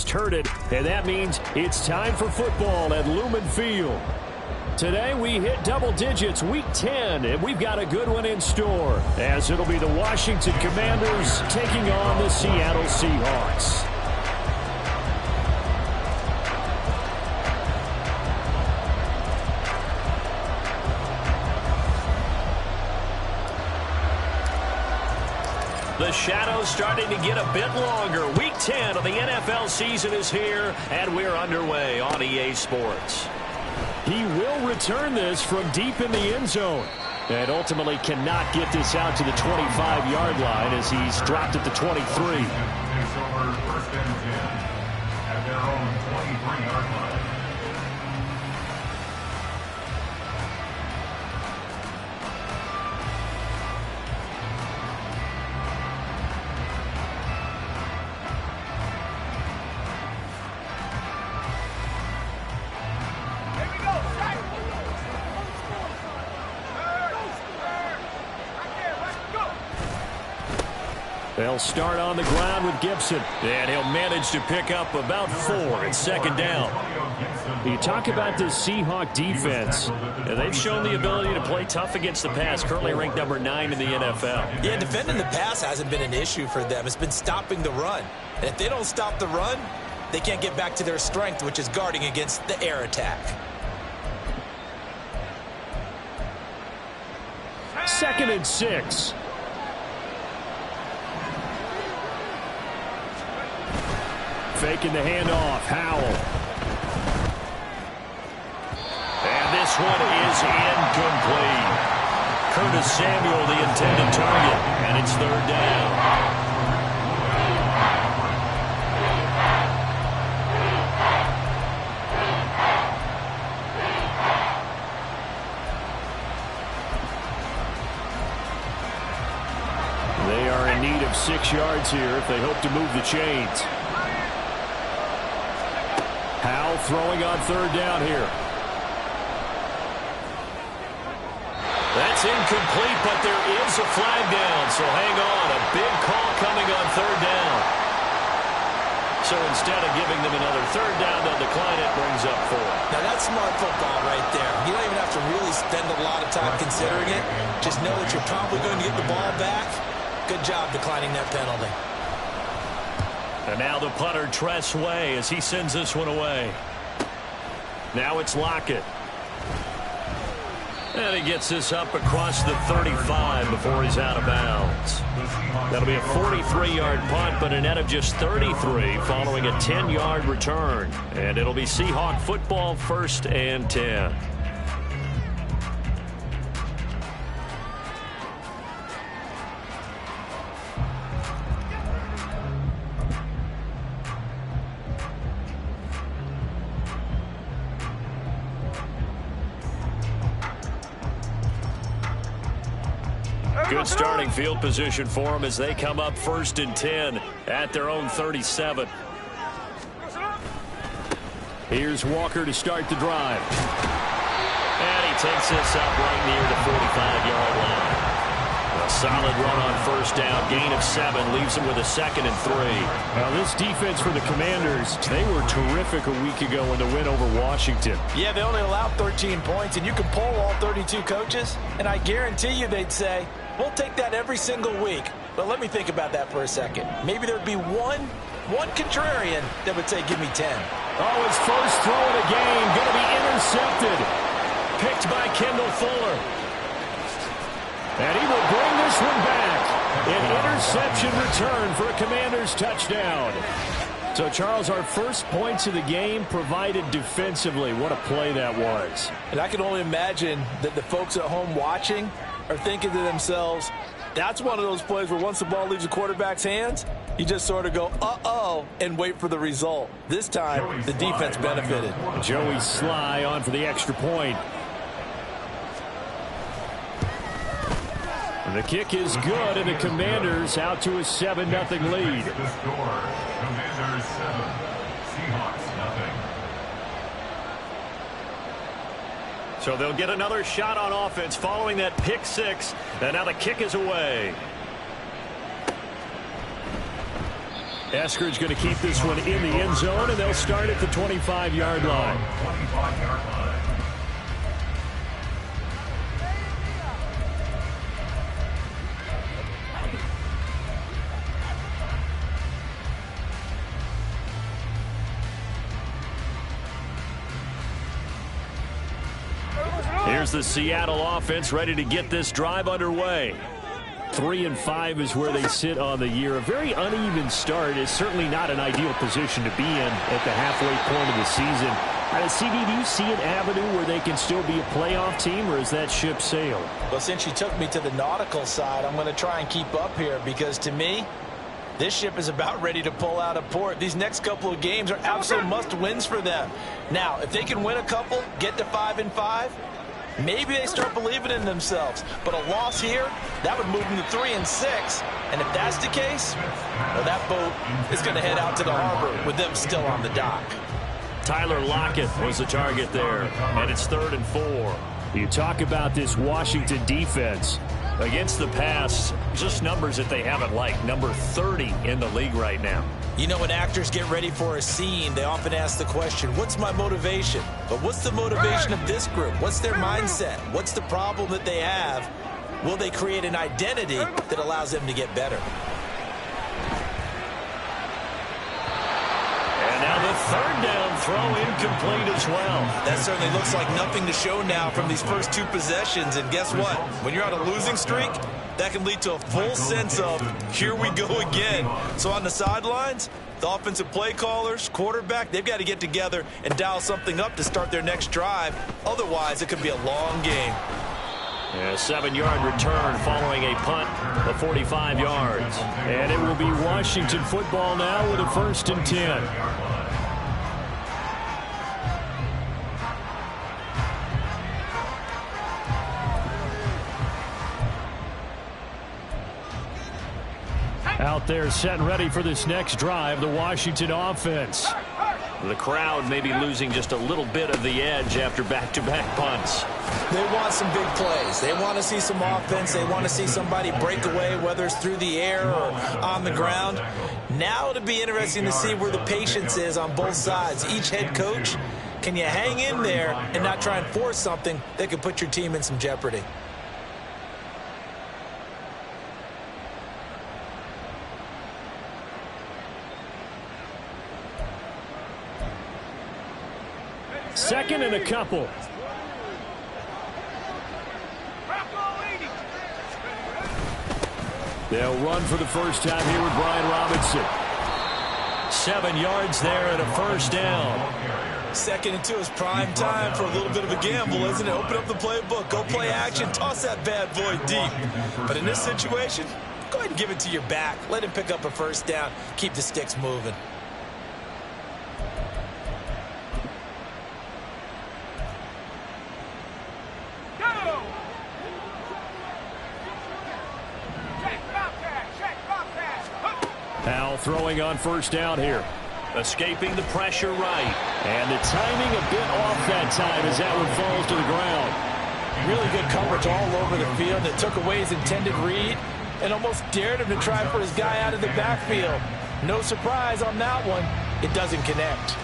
just heard it, and that means it's time for football at Lumen Field. Today we hit double digits, Week 10, and we've got a good one in store, as it'll be the Washington Commanders taking on the Seattle Seahawks. The shadow's starting to get a bit longer. Week 10 of the NFL season is here, and we're underway on EA Sports. He will return this from deep in the end zone, and ultimately cannot get this out to the 25-yard line as he's dropped at the 23. First and 10 at their own 23-yard line. They'll start on the ground with Gibson. And he'll manage to pick up about 4. It's second down. You talk about this Seahawk defense. And they've shown the ability to play tough against the pass, currently ranked number 9 in the NFL. Yeah, defending the pass hasn't been an issue for them. It's been stopping the run. And if they don't stop the run, they can't get back to their strength, which is guarding against the air attack. Second and 6. Faking the handoff, Howell. And this one is incomplete. Curtis Samuel, the intended target, and it's third down. They are in need of 6 yards here if they hope to move the chains. Howell throwing on third down here. That's incomplete, but there is a flag down, so hang on. A big call coming on third down. So instead of giving them another third down, they'll decline it, brings up 4. Now that's smart football right there. You don't even have to really spend a lot of time considering it. Just know that you're probably going to get the ball back. Good job declining that penalty. And now the punter, Tress Way, as he sends this one away. Now it's Lockett. And he gets this up across the 35 before he's out of bounds. That'll be a 43-yard punt, but a net of just 33 following a 10-yard return. And it'll be Seahawk football, 1st and 10. Good starting field position for them as they come up 1st and 10 at their own 37. Here's Walker to start the drive. And he takes this up right near the 45-yard line. A solid run on 1st down, gain of 7, leaves them with a 2nd and 3. Now this defense for the Commanders, they were terrific a week ago in the win over Washington. Yeah, they only allowed 13 points, and you can poll all 32 coaches, and I guarantee you they'd say, we'll take that every single week. But let me think about that for a second. Maybe there'd be one contrarian that would say, give me 10. Oh, his first throw of the game, going to be intercepted. Picked by Kendall Fuller. And he will bring this one back. An interception return for a Commanders touchdown. So, Charles, our first points of the game provided defensively. What a play that was. And I can only imagine that the folks at home watching are thinking to themselves, that's one of those plays where once the ball leaves the quarterback's hands, you just sort of go, uh-oh, and wait for the result. This time, the defense benefited. Joey Sly on for the extra point. The kick is good, and the Commanders out to a 7-0 lead. The score, Commanders 7, Seahawks nothing. So they'll get another shot on offense following that pick 6. And now the kick is away. Eskridge going to keep this one in the end zone, and they'll start at the 25-yard line. 25-yard line. Here's the Seattle offense ready to get this drive underway. 3-5 is where they sit on the year. A very uneven start is certainly not an ideal position to be in at the halfway point of the season. CD, do you see an avenue where they can still be a playoff team, or is that ship sailed? Well, since you took me to the nautical side, I'm going to try and keep up here because, to me, this ship is about ready to pull out of port. These next couple of games are absolute must-wins for them. Now, if they can win a couple, get to 5-5, maybe they start believing in themselves. But a loss here, that would move them to 3-6. And if that's the case, well, that boat is going to head out to the harbor with them still on the dock. Tyler Lockett was the target there, and it's 3rd and 4. You talk about this Washington defense. Against the pass, just numbers that they haven't liked. Number 30 in the league right now. You know, when actors get ready for a scene, they often ask the question, what's my motivation? But what's the motivation of this group? What's their mindset? What's the problem that they have? Will they create an identity that allows them to get better? And now the 3rd down throw incomplete as well. That certainly looks like nothing to show now from these first 2 possessions. And guess what? When you're on a losing streak, that can lead to a full sense of, here we go again. So on the sidelines, the offensive play callers, quarterback, they've got to get together and dial something up to start their next drive. Otherwise, it could be a long game. A 7-yard return following a punt of 45 yards. And it will be Washington football now with a 1st and 10. Out there set and ready for this next drive, the Washington offense. The crowd may be losing just a little bit of the edge after back-to-back punts. They want some big plays. They want to see some offense. They want to see somebody break away, whether it's through the air or on the ground. Now it'll be interesting to see where the patience is on both sides. Each head coach, can you hang in there and not try and force something that could put your team in some jeopardy? Second and a couple. They'll run for the first time here with Brian Robinson. 7 yards there and a 1st down. 2nd and 2 is prime time for a little bit of a gamble, isn't it? Open up the playbook, go play action, toss that bad boy deep. But in this situation, go ahead and give it to your back. Let him pick up a 1st down. Keep the sticks moving. Now throwing on 1st down here. Escaping the pressure right. And the timing a bit off that time as that one falls to the ground. Really good coverage all over the field that took away his intended read and almost dared him to try for his guy out of the backfield. No surprise on that one. It doesn't connect.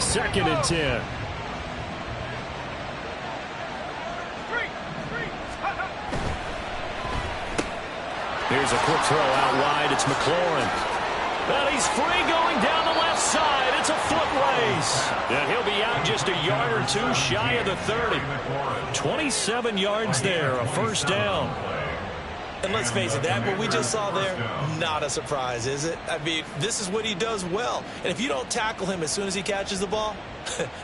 Second and 10. Here's a quick throw out wide. It's McLaurin. And he's free going down the left side. It's a foot race. And he'll be out just a yard or 2 shy of the 30. 27 yards there, a 1st down. And let's face it, that what we just saw there, not a surprise, is it? I mean, this is what he does well. And if you don't tackle him as soon as he catches the ball,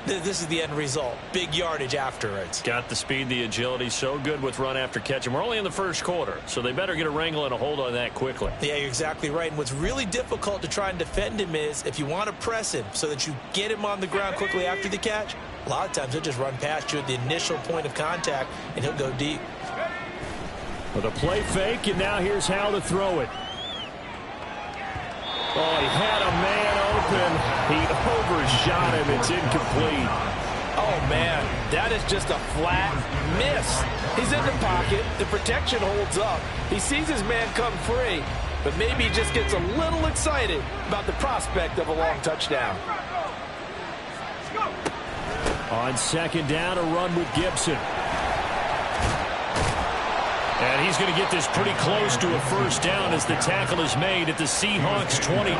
this is the end result. Big yardage afterwards. Got the speed, the agility, so good with run after catch. And we're only in the 1st quarter, so they better get a wrangle and a hold on that quickly. Yeah, you're exactly right. And what's really difficult to try and defend him is if you want to press him so that you get him on the ground quickly after the catch, a lot of times he'll just run past you at the initial point of contact, and he'll go deep. With a play fake, and now here's how to throw it. Oh, he had a man open. He overshot him. It's incomplete. Oh, man, that is just a flat miss. He's in the pocket. The protection holds up. He sees his man come free, but maybe he just gets a little excited about the prospect of a long touchdown. On second down, a run with Gibson. And he's going to get this pretty close to a first down as the tackle is made at the Seahawks 22. 9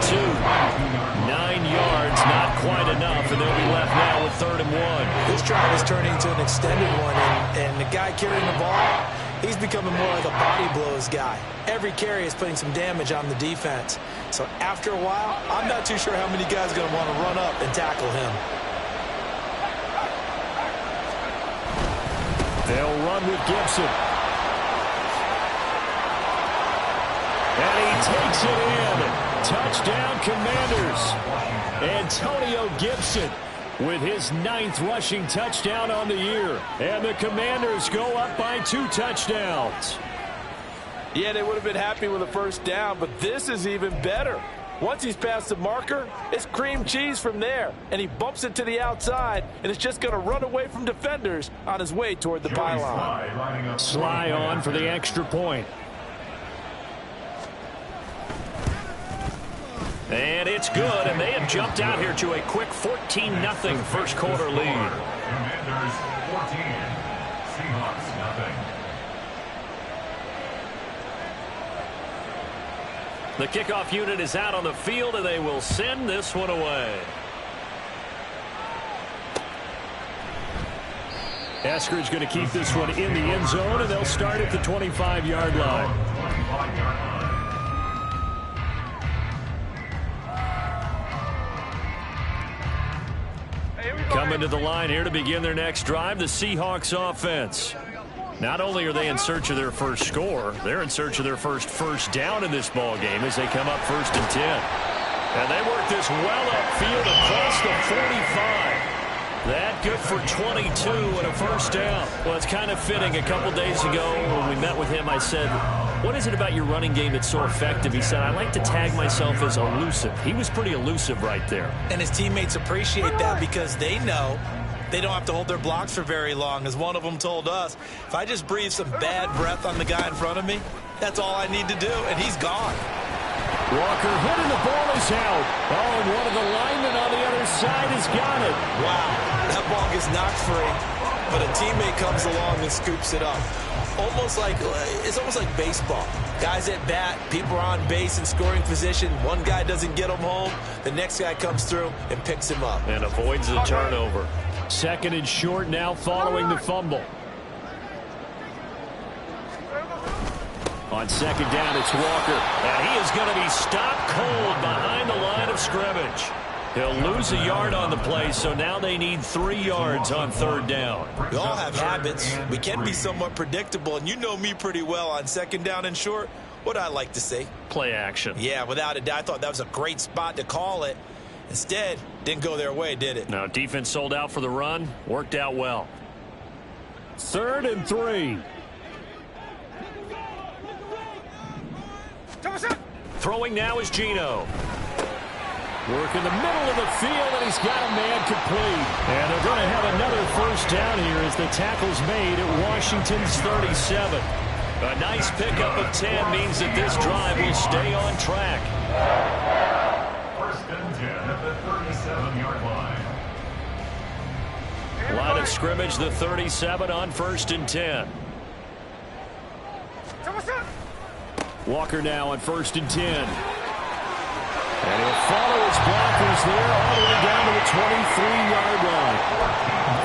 yards, not quite enough, and they'll be left now with 3rd and 1. This drive is turning into an extended one, and the guy carrying the ball, he's becoming more like a body blows guy. Every carry is putting some damage on the defense. So after a while, I'm not too sure how many guys are going to want to run up and tackle him. They'll run with Gibson. And he takes it in. Touchdown, Commanders. Antonio Gibson with his 9th rushing touchdown on the year. And the Commanders go up by 2 touchdowns. Yeah, they would have been happy with a first down, but this is even better. Once he's past the marker, it's cream cheese from there. And he bumps it to the outside, and it's just going to run away from defenders on his way toward the pylon. Sly on for the extra point. And it's good, and they have jumped out here to a quick 14-0 first quarter lead. Commanders 14, Seahawks nothing. The kickoff unit is out on the field, and they will send this one away. Eskridge going to keep this one in the end zone, and they'll start at the 25-yard line. 25-yard line. Coming to the line here to begin their next drive, the Seahawks offense. Not only are they in search of their first score, they're in search of their first down in this ball game as they come up 1st and 10. And they work this well upfield across the 45. That good for 22 and a first down. Well, it's kind of fitting. A couple days ago when we met with him, I said, what is it about your running game that's so effective? He said, I like to tag myself as elusive. He was pretty elusive right there. And his teammates appreciate that because they know they don't have to hold their blocks for very long. As one of them told us, if I just breathe some bad breath on the guy in front of me, that's all I need to do, and he's gone. Walker hit and the ball is out. Oh, and one of the linemen on the other side has got it. Wow, that ball gets knocked free, but a teammate comes along and scoops it up. It's almost like baseball. Guys at bat, people are on base in scoring position. One guy doesn't get him home. The next guy comes through and picks him up. And avoids the turnover. 2nd and short now following the fumble. On 2nd down, it's Walker. And he is going to be stopped cold behind the line of scrimmage. He'll lose a yard on the play, so now they need 3 yards on 3rd down. We all have habits. We can be somewhat predictable, and you know me pretty well on 2nd down and short. What I like to say? Play action. Yeah, without a doubt. I thought that was a great spot to call it. Instead, didn't go their way, did it? Now, defense sold out for the run. Worked out well. 3rd and 3. Throwing now is Geno. Work in the middle of the field, and he's got a man complete. And they're going to have another first down here as the tackle's made at Washington's 37. A nice pickup of 10 means that this drive will stay on track. 1st and 10 at the 37-yard line. Line of scrimmage, the 37 on 1st and 10. Walker now on 1st and 10. And he'll follow his blockers there all the way down to the 23-yard line.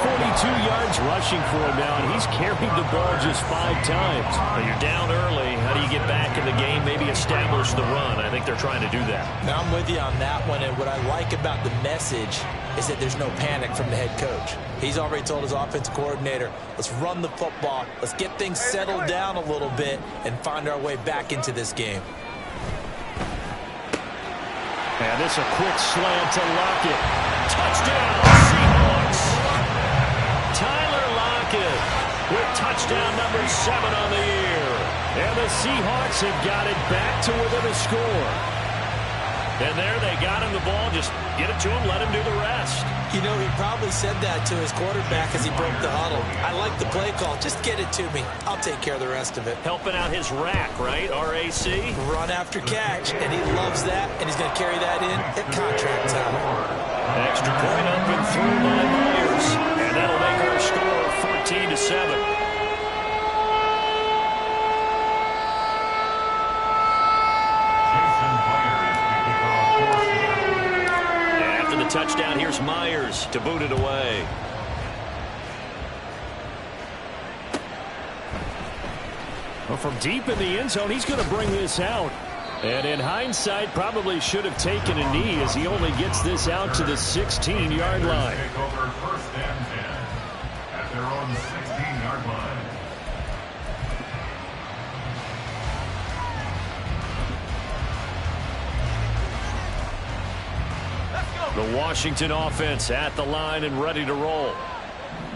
42 yards rushing for him now, and he's carried the ball just 5 times. Well, you're down early. How do you get back in the game? Maybe establish the run. I think they're trying to do that. Now, I'm with you on that one, and what I like about the message is that there's no panic from the head coach. He's already told his offensive coordinator, let's run the football, let's get things settled down a little bit, and find our way back into this game. And this a quick slant to Lockett. Touchdown, Seahawks. Tyler Lockett with touchdown number 7 on the year. And the Seahawks have got it back to within a score. And there they got him the ball. Just get it to him, let him do the rest. You know, he probably said that to his quarterback as he broke the huddle. I like the play call. Just get it to me. I'll take care of the rest of it. Helping out his rack, right? RAC? Run after catch. And he loves that, and he's going to carry that in at contract time. Extra point up and through by Myers. And that'll make our score 14-7. Touchdown. Here's Myers to boot it away. Well, from deep in the end zone, he's going to bring this out. And in hindsight, probably should have taken a knee as he only gets this out to the 16-yard line. Take over first and 10 at their own 16-yard line. The Washington offense at the line and ready to roll.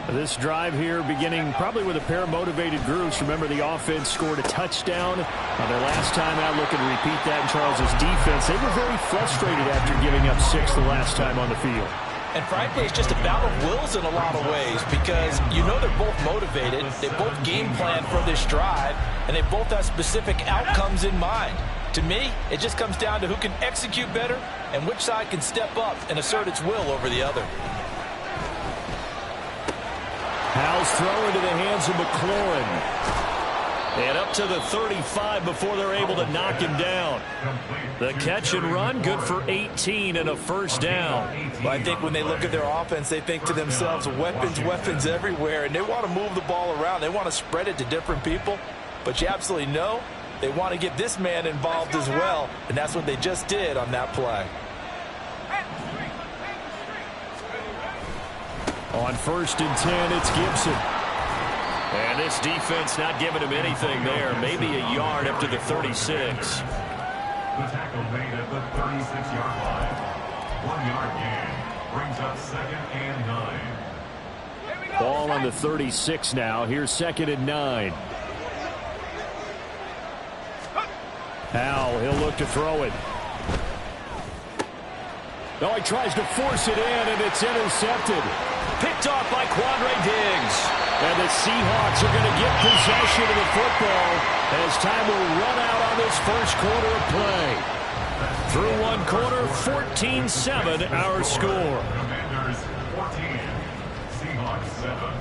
This drive here beginning probably with a pair of motivated groups. Remember, the offense scored a touchdown on their last time out. Looking to repeat that in Charles's defense. They were very frustrated after giving up 6 the last time on the field. And frankly, it's just a battle of wills in a lot of ways because you know they're both motivated. They both game plan for this drive, and they both have specific outcomes in mind. To me, it just comes down to who can execute better and which side can step up and assert its will over the other. Howell's throw into the hands of McLaurin. And up to the 35 before they're able to knock him down. The catch and run, good for 18 and a first down. Well, I think when they look at their offense, they think to themselves, weapons everywhere, and they want to move the ball around. They want to spread it to different people, but you absolutely know they want to get this man involved as well, and that's what they just did on that play. On 1st and 10, it's Gibson. And this defense not giving him anything there. Maybe a yard up to the 36. The tackle made at the 36-yard line. 1-yard gain brings up 2nd and 9. Ball on the 36 now. Here's 2nd and 9. Howell, he'll look to throw it. No, he tries to force it in, and it's intercepted. Picked off by Quandre Diggs. And the Seahawks are going to get possession of the football as time will run out on this first quarter of play. Through one quarter, 14-7 our score. Commanders 14, Seahawks 7.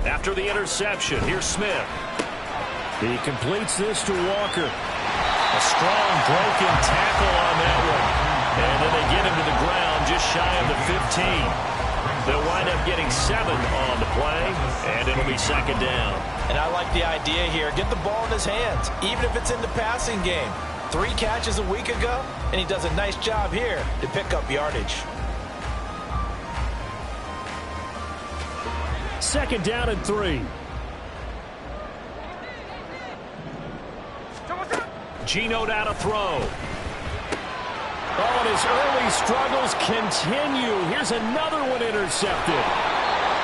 After the interception, here's Smith. He completes this to Walker. A strong broken tackle on that one. And then they get him to the ground just shy of the 15. They'll wind up getting 7 on the play, and it'll be 2nd down. And I like the idea here. Get the ball in his hands, even if it's in the passing game. 3 catches a week ago, and he does a nice job here to pick up yardage. 2nd down and 3. Geno down to throw. Oh, and his early struggles continue. Here's another one intercepted.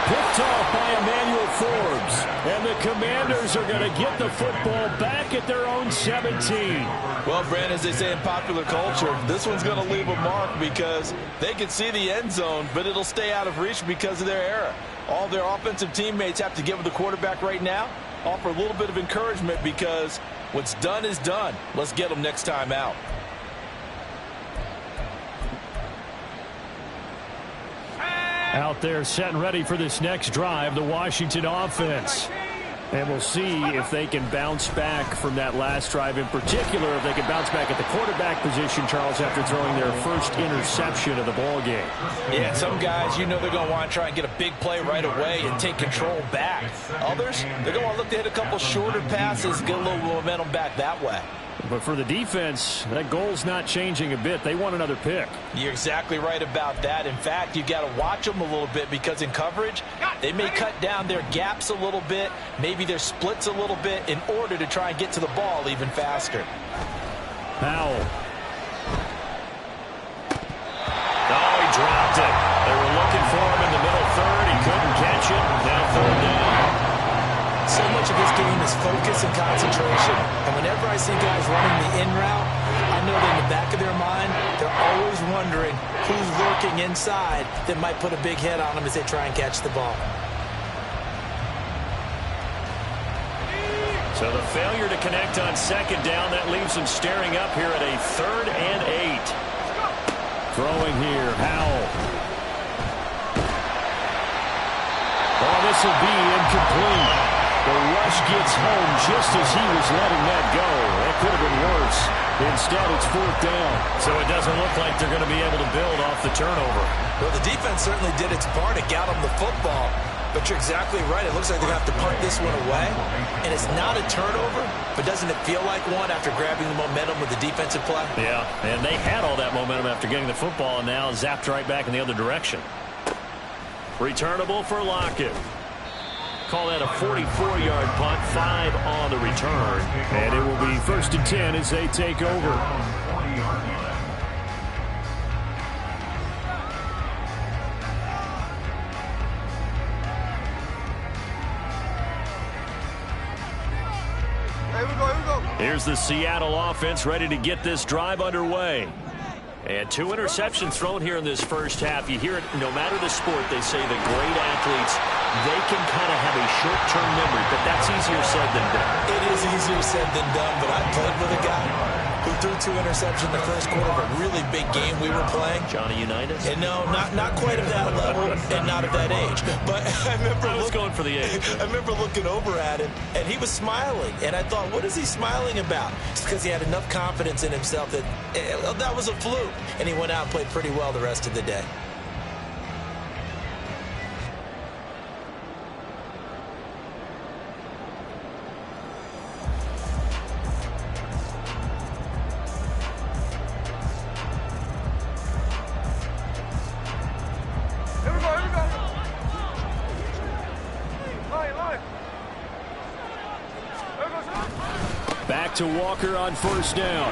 Picked off by Emmanuel Forbes. And the Commanders are going to get the football back at their own 17. Well, Brand, as they say in popular culture, this one's going to leave a mark because they can see the end zone, but it'll stay out of reach because of their error. All their offensive teammates have to give the quarterback right now, offer a little bit of encouragement because what's done is done. Let's get them next time out. Out there set and ready for this next drive, the Washington offense. And we'll see if they can bounce back from that last drive, in particular, if they can bounce back at the quarterback position, Charles, after throwing their first interception of the ball game. Yeah, some guys, you know they're going to want to try and get a big play right away and take control back. Others, they're going to want to look to hit a couple shorter passes, get a little momentum back that way. But for the defense, that goal's not changing a bit. They want another pick. You're exactly right about that. In fact, you've got to watch them a little bit because in coverage, they may cut down their gaps a little bit, maybe their splits a little bit in order to try and get to the ball even faster. Powell. Oh, he dropped it. They were looking for him in the middle third. He couldn't catch it. Now third down. So much of this game is focus and concentration. And whenever I see guys running the in route, I know that in the back of their mind, they're always wondering who's lurking inside that might put a big hit on them as they try and catch the ball. So the failure to connect on second down, that leaves them staring up here at a 3rd and 8. Throwing here, Howell. Oh, this will be incomplete. The rush gets home just as he was letting that go. That could have been worse. Instead, it's 4th down. So it doesn't look like they're going to be able to build off the turnover. Well, the defense certainly did its part to get them the football. But you're exactly right. It looks like they're going to have to punt this one away. And it's not a turnover, but doesn't it feel like one after grabbing the momentum with the defensive play? Yeah, and they had all that momentum after getting the football and now zapped right back in the other direction. Returnable for Lockett. Call that a 44-yard punt, 5 on the return. And it will be 1st and 10 as they take over. Here's the Seattle offense ready to get this drive underway. And 2 interceptions thrown here in this first half. You hear it no matter the sport. They say the great athletes, they can kind of have a short-term memory, but that's easier said than done. It is easier said than done, but I played with a guy who threw 2 interceptions in the first quarter of a really big game we were playing. Johnny Unitas? And no, not quite at that level and not at that age. But I remember I was going for the age. I remember looking over at him, and he was smiling. And I thought, what is he smiling about? It's because he had enough confidence in himself that that was a fluke. And he went out and played pretty well the rest of the day. Back to Walker on 1st down.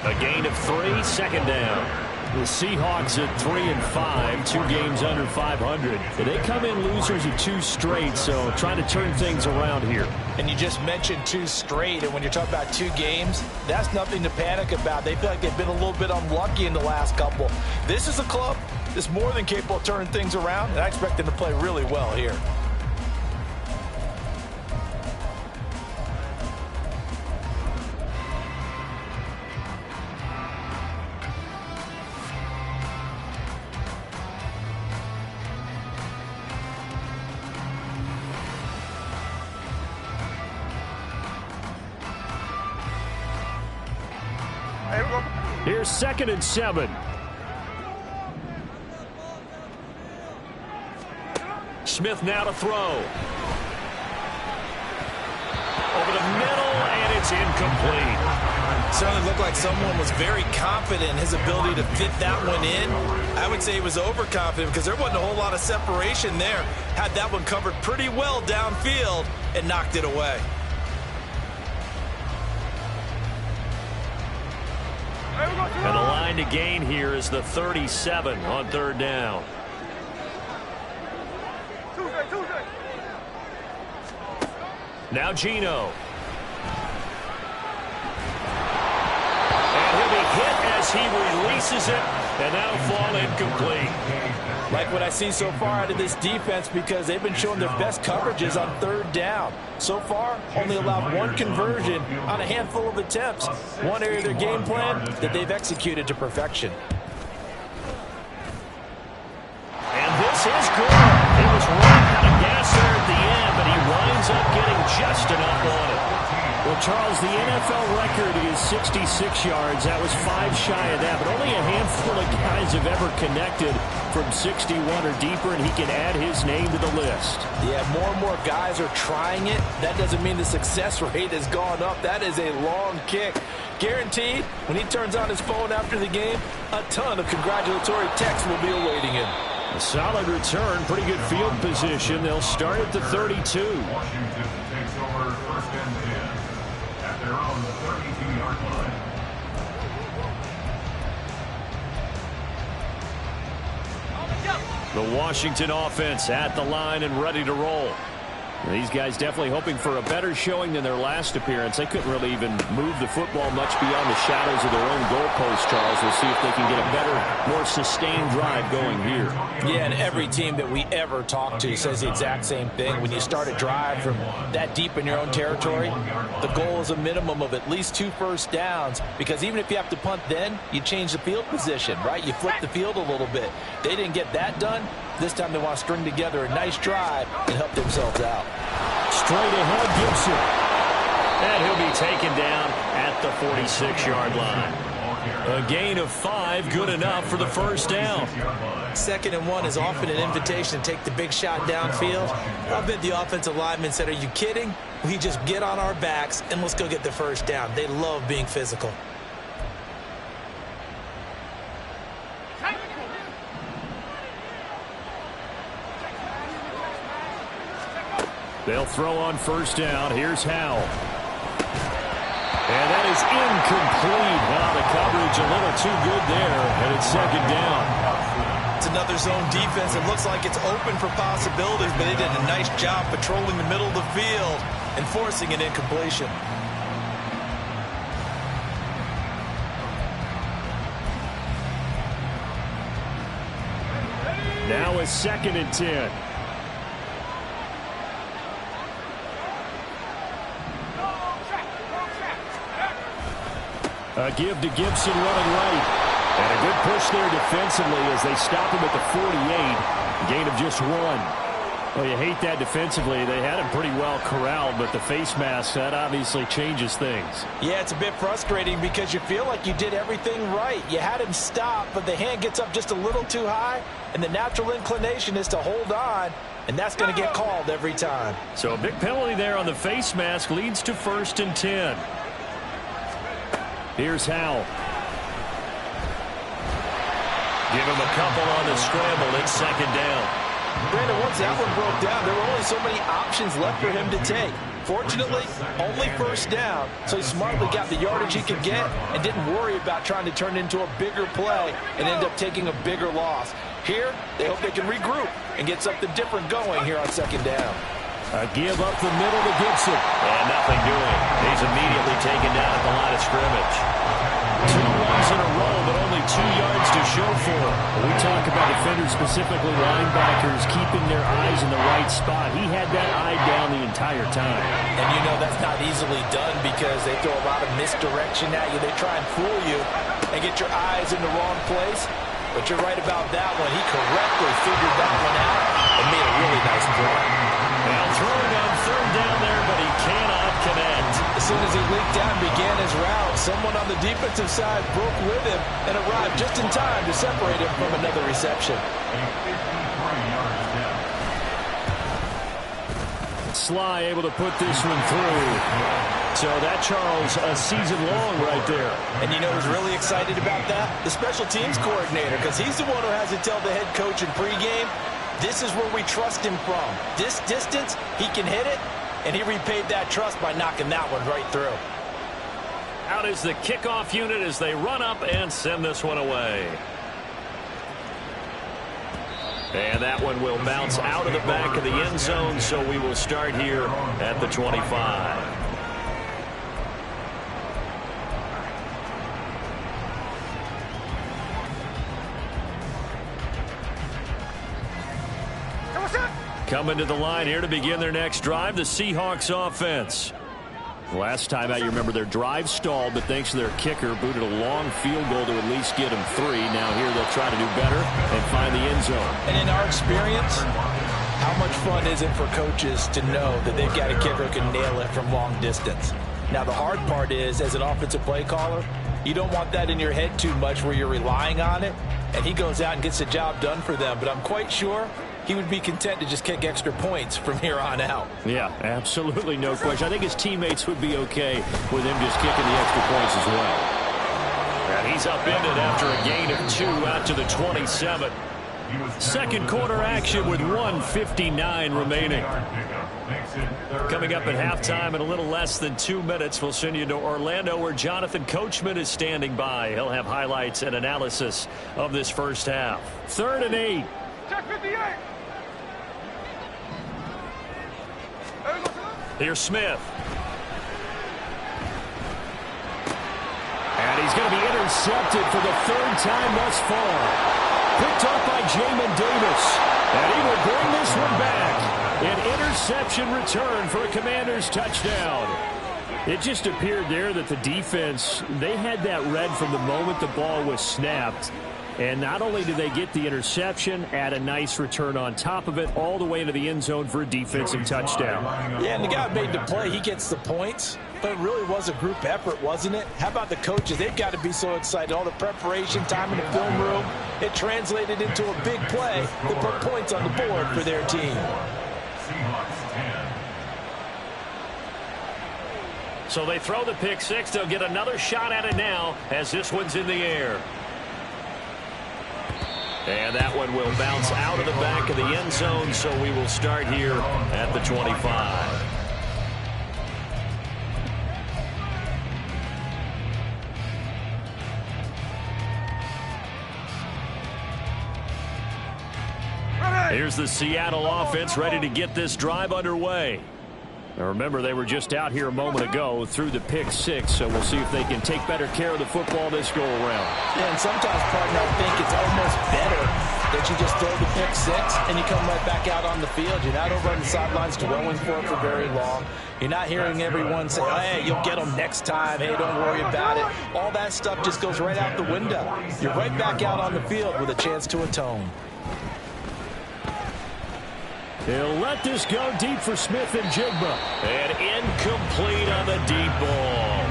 A gain of 3, 2nd down. The Seahawks at 3 and 5, 2 games under 500. They come in losers of 2 straight, so trying to turn things around here. And you just mentioned 2 straight, and when you're talking about 2 games, that's nothing to panic about. They feel like they've been a little bit unlucky in the last couple. This is a club that's more than capable of turning things around, and I expect them to play really well here. Here's 2nd and 7. Smith now to throw. Over the middle, and it's incomplete. Certainly looked like someone was very confident in his ability to fit that one in. I would say he was overconfident because there wasn't a whole lot of separation there. Had that one covered pretty well downfield and knocked it away. And the line to gain here is the 37 on 3rd down. Now Geno. And he'll be hit as he releases it, and that'll fall incomplete. Like what I see so far out of this defense because they've been showing their best coverages on 3rd down. So far, only allowed 1 conversion on a handful of attempts. One area of their game plan that they've executed to perfection. And this is good. He was running out of gas there at the end, but he winds up getting just enough on it. Well, Charles, the NFL record is 66 yards. That was 5 shy of that, but only a handful of guys have ever connected from 61 or deeper, and he can add his name to the list. Yeah, more and more guys are trying it. That doesn't mean the success rate has gone up. That is a long kick. Guaranteed, when he turns on his phone after the game, a ton of congratulatory texts will be awaiting him. A solid return, pretty good field position. They'll start at the 32. Washington takes over first and 10 at their own 32-yard line. The Washington offense at the line and ready to roll. These guys definitely hoping for a better showing than their last appearance. They couldn't really even move the football much beyond the shadows of their own goalpost, Charles. We'll see if they can get a better, more sustained drive going here. Yeah, and every team that we ever talk to says the exact same thing. When you start a drive from that deep in your own territory, the goal is a minimum of at least 2 first downs, because even if you have to punt then, you change the field position, right? You flip the field a little bit. They didn't get that done. This time they want to string together a nice drive and help themselves out. Straight ahead, Gibson. And he'll be taken down at the 46-yard line. A gain of 5, good enough for the first down. 2nd and 1 is often an invitation to take the big shot downfield. I bet the offensive lineman said, are you kidding? We just get on our backs and let's go get the first down. They love being physical. They'll throw on first down. Here's Howell. And that is incomplete. Well, the coverage a little too good there, and it's 2nd down. It's another zone defense. It looks like it's open for possibilities, but they did a nice job patrolling the middle of the field and forcing an incompletion. Now a 2nd and 10. A give to Gibson running right. And a good push there defensively as they stop him at the 48. Gain of just 1. Well, you hate that defensively. They had him pretty well corralled, but the face mask, that obviously changes things. Yeah, it's a bit frustrating because you feel like you did everything right. You had him stop, but the hand gets up just a little too high, and the natural inclination is to hold on, and that's going to get called every time. So a big penalty there on the face mask leads to 1st and 10. Here's Howell. Give him a couple on the scramble. It's 2nd down. Brandon, once that one broke down, there were only so many options left for him to take. Fortunately, only first down, so he smartly got the yardage he could get and didn't worry about trying to turn it into a bigger play and end up taking a bigger loss. Here, they hope they can regroup and get something different going here on 2nd down. A give up the middle to Gibson. And nothing doing. He's immediately taken down at the line of scrimmage. 2 runs in a row, but only 2 yards to show for it. When we talk about defenders, specifically linebackers, keeping their eyes in the right spot. He had that eye down the entire time. And you know that's not easily done because they throw a lot of misdirection at you. They try and fool you and get your eyes in the wrong place. But you're right about that one. He correctly figured that one out and made a really nice play. Now throwing on 3rd down there, but he cannot connect. As soon as he leaked out and began his route, someone on the defensive side broke with him and arrived just in time to separate him from another reception. Sly able to put this one through. So that, Charles, a season long right there. And you know who's really excited about that? The special teams coordinator, because he's the one who has to tell the head coach in pregame, this is where we trust him from. This distance, he can hit it, and he repaid that trust by knocking that one right through. Out is the kickoff unit as they run up and send this one away. And that one will bounce out of the back of the end zone, so we will start here at the 25. Coming to the line here to begin their next drive, the Seahawks offense. Last time out, you remember their drive stalled, but thanks to their kicker, booted a long field goal to at least get them 3. Now here they'll try to do better and find the end zone. And in our experience, how much fun is it for coaches to know that they've got a kicker who can nail it from long distance? Now, the hard part is, as an offensive play caller, you don't want that in your head too much where you're relying on it, and he goes out and gets the job done for them. But I'm quite sure he would be content to just kick extra points from here on out. Yeah, absolutely, no question. I think his teammates would be okay with him just kicking the extra points as well. And he's upended after a gain of 2 out to the 27. Second quarter action with 1:59 remaining. Coming up at halftime in a little less than 2 minutes, we'll send you to Orlando where Jonathan Coachman is standing by. He'll have highlights and analysis of this first half. 3rd and 8. Check 58. Here's Smith. And he's going to be intercepted for the 3rd time thus far. Picked off by Jamin Davis. And he will bring this one back. An interception return for a Commanders touchdown. It just appeared there that the defense, they had that read from the moment the ball was snapped. And not only did they get the interception, add a nice return on top of it, all the way into the end zone for a defensive touchdown. Yeah, and the guy made the play. He gets the points. But it really was a group effort, wasn't it? How about the coaches? They've got to be so excited. All the preparation, time in the film room, it translated into a big play that put points on the board for their team. So they throw the pick six. They'll get another shot at it now as this one's in the air. And that one will bounce out of the back of the end zone, so we will start here at the 25. Here's the Seattle offense ready to get this drive underway. Now remember, they were just out here a moment ago through the pick six, so we'll see if they can take better care of the football this go around. Yeah, and sometimes, partner, I think it's almost better that you just throw the pick six and you come right back out on the field. You're not over on the sidelines dwelling for it for very long. You're not hearing everyone say, hey, you'll get them next time. Hey, don't worry about it. All that stuff just goes right out the window. You're right back out on the field with a chance to atone. He'll let this go deep for Smith and Jigba. And incomplete on the deep ball.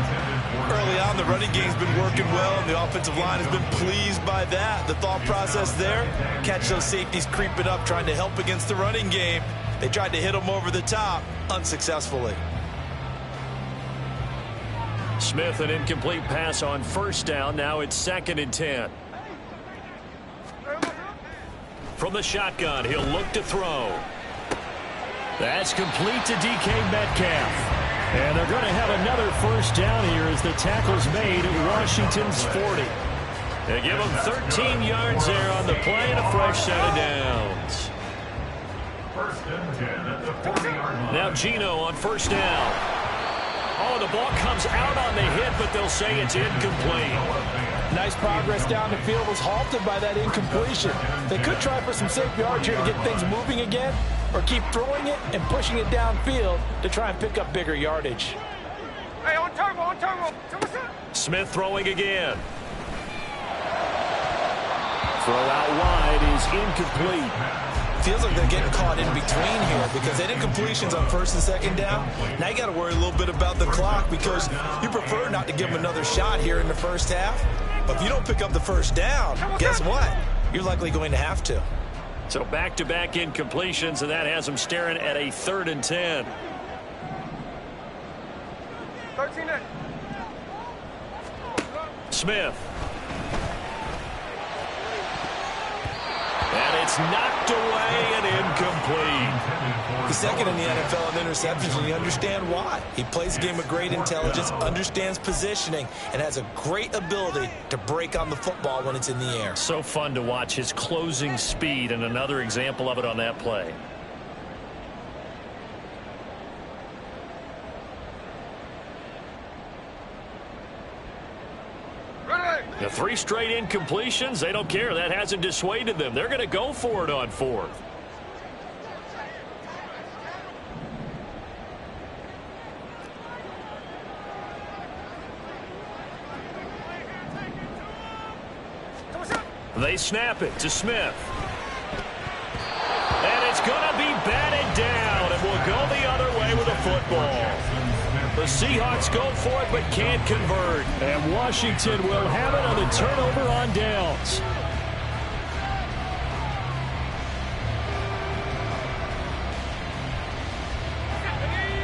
Early on, the running game's been working well, and the offensive line has been pleased by that. The thought process there, catch those safeties creeping up, trying to help against the running game. They tried to hit them over the top, unsuccessfully. Smith, an incomplete pass on first down. Now it's 2nd and 10. From the shotgun, he'll look to throw. That's complete to DK Metcalf. And they're going to have another first down here as the tackle's made at Washington's 40. They give him 13 yards there on the play and a fresh set of downs. 1st and 10 at the 40-yard line. Now Geno on first down. Oh, the ball comes out on the hit, but they'll say it's incomplete. Nice progress down the field, was halted by that incompletion. They could try for some safe yards here to get things moving again, or keep throwing it and pushing it downfield to try and pick up bigger yardage. Hey, on turbo, on turbo. Smith throwing again. Throw out wide is incomplete. Feels like they're getting caught in between here because they did completions on 1st and 2nd down. Now you got to worry a little bit about the clock because you prefer not to give them another shot here in the first half. But if you don't pick up the first down, guess what? You're likely going to have to. So back-to-back incompletions, and that has them staring at a 3rd and 10. 13-8. Smith. And it's knocked away and incomplete. He's 2nd in the NFL in interceptions, and you understand why. He plays a game of great intelligence, understands positioning, and has a great ability to break on the football when it's in the air. So fun to watch his closing speed, and another example of it on that play. The 3 straight incompletions, they don't care. That hasn't dissuaded them. They're going to go for it on 4th. They snap it to Smith. And it's going to be batted down, and will go the other way with a football. The Seahawks go for it but can't convert. And Washington will have it on the turnover on downs.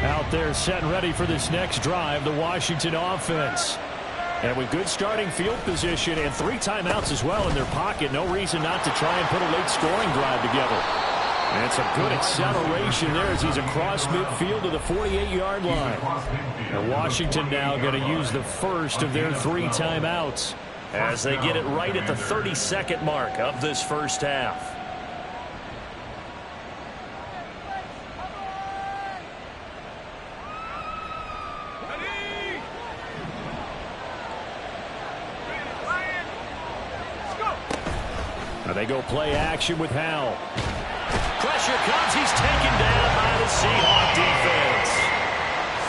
Out there set and ready for this next drive, the Washington offense. And with good starting field position and 3 timeouts as well in their pocket, no reason not to try and put a late scoring drive together. And it's a good acceleration there as he's across midfield to the 48-yard line. And Washington now going to use the first of their 3 timeouts as they get it right at the 30-second mark of this first half. Now they go play action with Howell. Pressure comes. He's taken down by the Seahawk defense.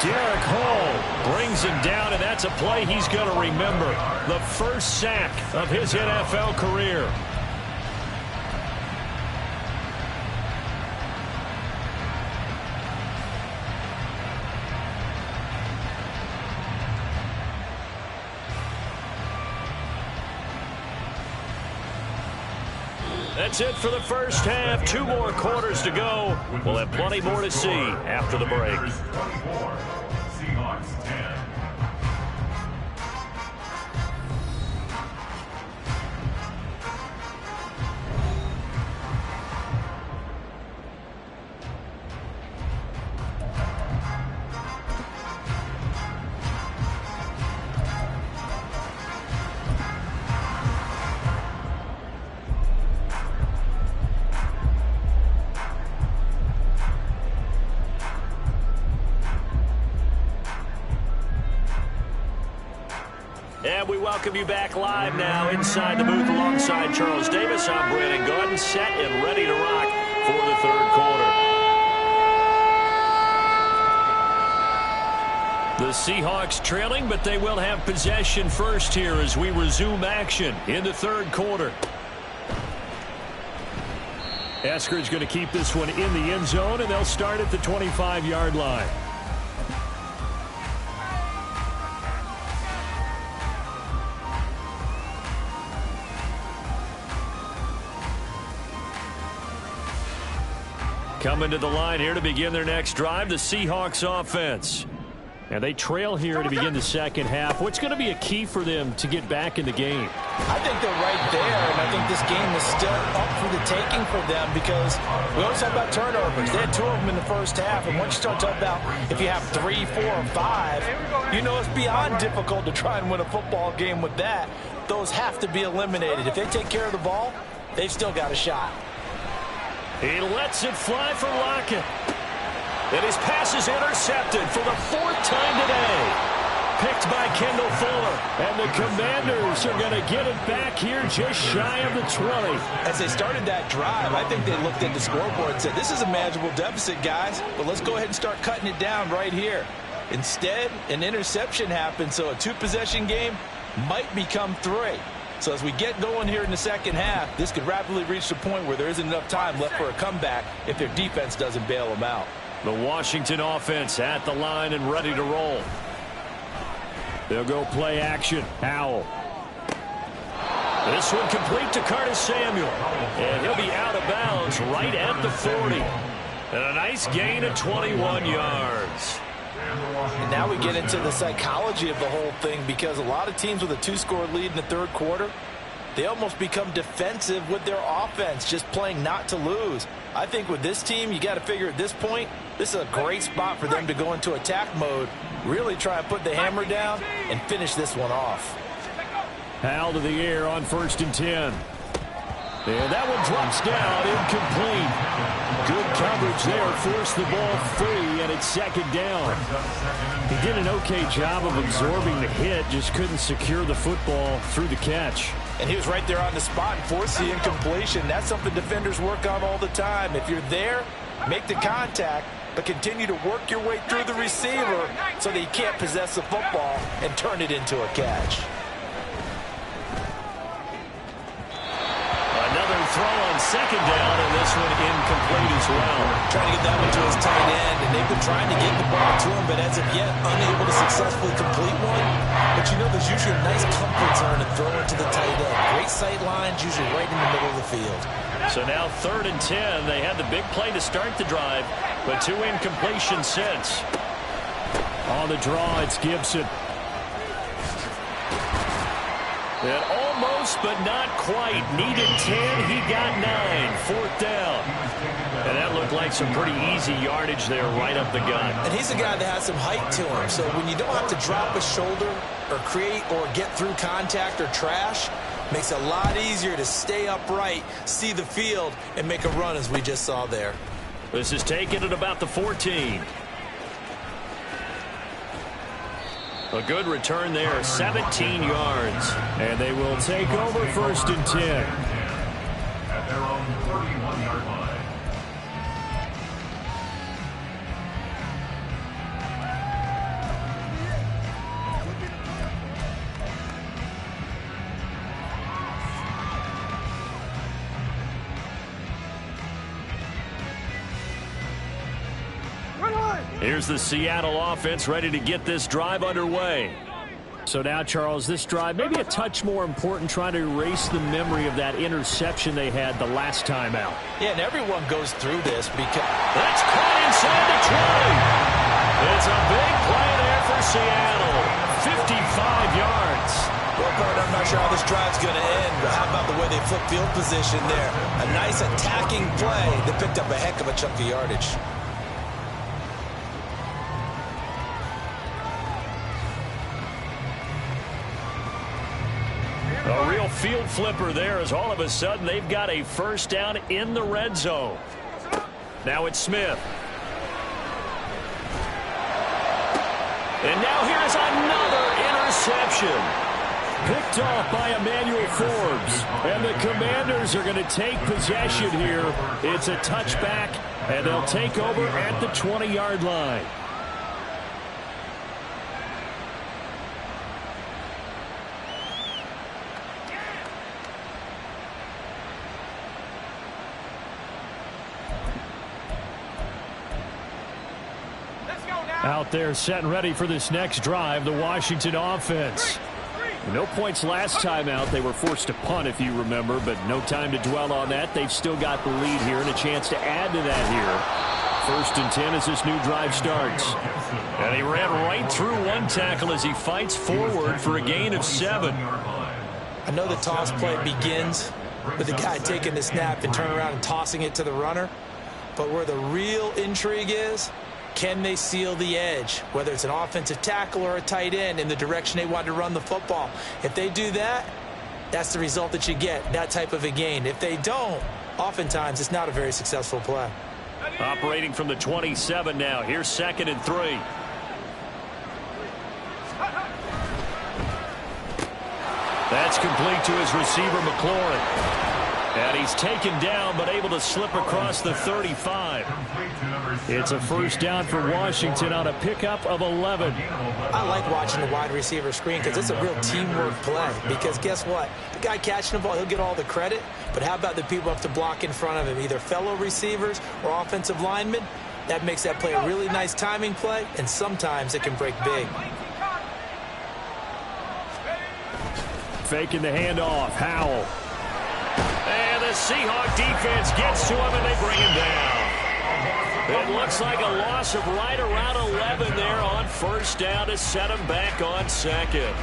Derek Hall brings him down, and that's a play he's going to remember. The first sack of his NFL career. That's it for the first half. 2 more quarters to go. We'll have plenty more to see after the break. Seahawks 10. And we welcome you back live now inside the booth alongside Charles Davis. I'm Brandon Gaudin, set and ready to rock for the third quarter. The Seahawks trailing, but they will have possession first here as we resume action in the third quarter. Eskridge going to keep this one in the end zone, and they'll start at the 25-yard line. Coming to the line here to begin their next drive, the Seahawks offense. And they trail here to begin the second half. What's going to be a key for them to get back in the game? I think they're right there, and I think this game is still up for the taking for them because we always talk about turnovers. They had 2 of them in the first half, and once you start talking about if you have 3, 4, or 5, you know it's beyond difficult to try and win a football game with that. Those have to be eliminated. If they take care of the ball, they've still got a shot. He lets it fly for Lockett. And his pass is intercepted for the 4th time today. Picked by Kendall Fuller. And the Commanders are going to get it back here just shy of the 20. As they started that drive, I think they looked at the scoreboard and said, this is a manageable deficit, guys, but let's go ahead and start cutting it down right here. Instead, an interception happened, so a 2-possession game might become 3. So as we get going here in the second half, this could rapidly reach the point where there isn't enough time left for a comeback if their defense doesn't bail them out. The Washington offense at the line and ready to roll. They'll go play action. Howell. This one complete to Curtis Samuel. And he'll be out of bounds right at the 40. And a nice gain of 21 yards. And now we get into the psychology of the whole thing because a lot of teams with a 2-score lead in the third quarter, they almost become defensive with their offense, just playing not to lose. I think with this team, you got to figure at this point, this is a great spot for them to go into attack mode, really try and put the hammer down and finish this one off. Howell to the air on 1st and 10. And that one drops down, incomplete. Good coverage there, forced the ball free, and it's 2nd down. He did an okay job of absorbing the hit, just couldn't secure the football through the catch. And he was right there on the spot and forced the incompletion. That's something defenders work on all the time. If you're there, make the contact, but continue to work your way through the receiver so that he can't possess the football and turn it into a catch. Another throw on second down, and this one incomplete as well. Trying to get that one to his tight end, and they've been trying to get the ball to him, but as of yet, unable to successfully complete one. But you know, there's usually a nice comfort zone to throw into the tight end. Great sight lines, usually right in the middle of the field. So now 3rd and 10. They had the big play to start the drive, but 2 incompletions since. On the draw, it's Gibson. And almost, but not quite. Needed 10. He got 9. 4th down. And that looked like some pretty easy yardage there right up the gut. And he's a guy that has some height to him. So when you don't have to drop a shoulder or create or get through contact or trash, makes it a lot easier to stay upright, see the field, and make a run as we just saw there. This is taken at about the 14. A good return there, 17 yards. And they will take over 1st and 10. At their own 31-yard line. Here's the Seattle offense ready to get this drive underway. So now, Charles, this drive maybe a touch more important, trying to erase the memory of that interception they had the last time out. Yeah, and everyone goes through this because... That's caught inside the 20. It's a big play there for Seattle. 55 yards. Well, partner, I'm not sure how this drive's going to end, but how about the way they flip field position there? A nice attacking play that picked up a heck of a chunk of yardage. A real field flipper there, as all of a sudden they've got a 1st down in the red zone. Now it's Smith. And now here's another interception. Picked off by Emmanuel Forbes. And the Commanders are going to take possession here. It's a touchback, and they'll take over at the 20-yard line. Out there set and ready for this next drive, the Washington offense. No points last time out. They were forced to punt, if you remember, but no time to dwell on that. They've still got the lead here and a chance to add to that here. 1st and 10 as this new drive starts. And he ran right through one tackle as he fights forward for a gain of 7. I know the toss play begins with the guy taking the snap and turning around and tossing it to the runner. But where the real intrigue is, can they seal the edge, whether it's an offensive tackle or a tight end, in the direction they want to run the football? If they do that, that's the result that you get, that type of a gain. If they don't, oftentimes it's not a very successful play. Operating from the 27 now. Here's 2nd and 3. That's complete to his receiver, McLaurin. And he's taken down, but able to slip across the 35. It's a 1st down for Washington on a pickup of 11. I like watching the wide receiver screen because it's a real teamwork play. Because guess what? The guy catching the ball, he'll get all the credit. But how about the people who have to block in front of him, either fellow receivers or offensive linemen? That makes that play a really nice timing play, and sometimes it can break big. Faking the handoff. Howell. And the Seahawk defense gets to him, and they bring him down. It looks like a loss of right around 11 there on 1st down to set him back on 2nd.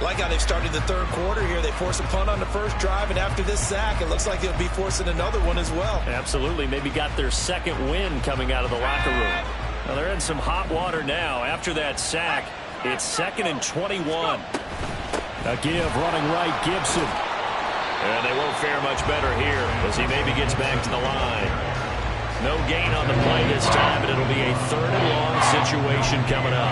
Like how they've started the 3rd quarter here. They force a punt on the 1st drive, and after this sack, it looks like they'll be forcing another one as well. Absolutely. Maybe got their 2nd win coming out of the locker room. Well, they're in some hot water now. After that sack, it's 2nd and 21. A give running right, Gibson. And they won't fare much better here as he maybe gets back to the line. No gain on the play this time, but it'll be a 3rd and long situation coming up.